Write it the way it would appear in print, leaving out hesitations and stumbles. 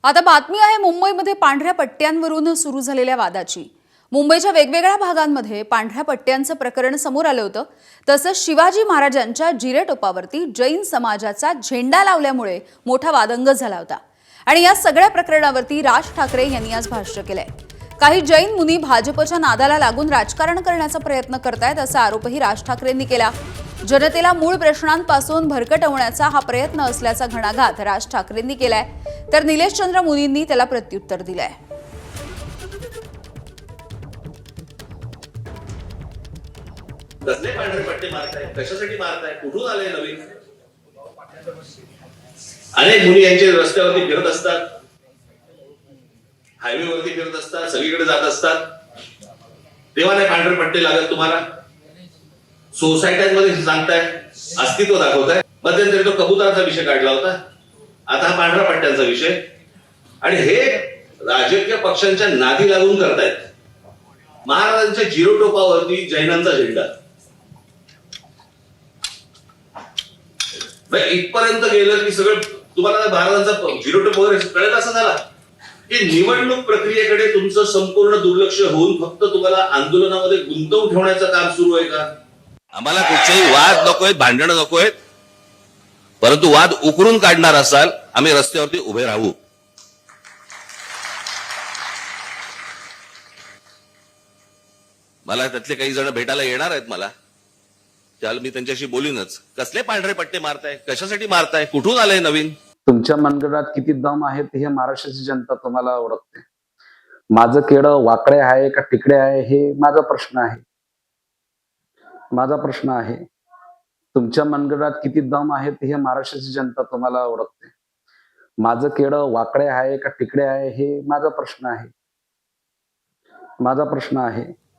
आता बातमी आहे मुंबईमध्ये पांढऱ्या पट्ट्यांवरून सुरू झालेल्या वादाची। मुंबईच्या वेगवेगळ्या भागांमध्ये पांढऱ्या पट्ट्यांचं प्रकरण समोर आलं होतं। तसंच शिवाजी महाराजांच्या जिरेटोपावरती जैन समाजाचा झेंडा लावल्यामुळे मोठा वादंग झाला होता। आणि या सगळ्या प्रकरणावरती राज ठाकरे यांनी आज भाष्य केलंय। काही जैन मुनी भाजपच्या नादाला लागून राजकारण करण्याचा प्रयत्न करतायत असा आरोपही राज ठाकरेंनी केला। जनतेला मूळ प्रश्नांपासून भरकटवण्याचा हा प्रयत्न असल्याचा घणाघात राज ठाकरेंनी केलाय, तर निलेशचंद्र मुनींनी त्याला प्रत्युत्तर दिलंय। कसले पांढरे पट्टे मारताय, कशासाठी मारताय, कुठून आले नवीन? अनेक मुली यांचे रस्त्यावरती फिरत असतात, हायवेवरती फिरत असतात, सगळीकडे जात असतात, तेव्हा नाही पांढरे पट्टे लागत तुम्हाला? सोसायट्यांमध्ये सांगताय, अस्तित्व दाखवताय। मध्यंतरी तो कबुतराचा विषय काढला होता, आता हा पांढऱ्या पट्ट्यांचा विषय। आणि हे राजकीय पक्षांच्या नादी लागून करतायत। महाराजांच्या जिरोटोपावरती जैनांचा झेंडा इथपर्यंत गेलं की सगळं तुम्हाला महाराजांचा जिरोटोप वगैरे कळत असं झाला की निवडणूक प्रक्रियेकडे तुमचं संपूर्ण दुर्लक्ष होऊन फक्त तुम्हाला आंदोलनामध्ये गुंतवून ठेवण्याचं काम सुरू आहे का? आम्हाला कुठचेही वाद नकोय, भांडणं नकोय, परंतु वाद उकरून काढणार असाल आम्ही रस्त्यावरती उभे राहू। मला त्यातले काही जण भेटायला येणार आहेत, मला त्याला मी त्यांच्याशी बोलीनच। कसले पांढरे पट्टे मारताय, कशासाठी मारताय, कुठून आले नवीन? तुमच्या मनगटात किती दम आहे ते हे महाराष्ट्राची जनता तुम्हाला ओळखते। माझं केडं वाकडे आहे का तिकडे आहे हे माझा प्रश्न आहे। माझा प्रश्न आहे, तुमच्या मनगटात किती दम आहे ते हे महाराष्ट्राची जनता तुम्हाला ओळखते। माझं केडं वाकडे आहे का तिकडे आहे हे माझा प्रश्न आहे। माझा प्रश्न आहे,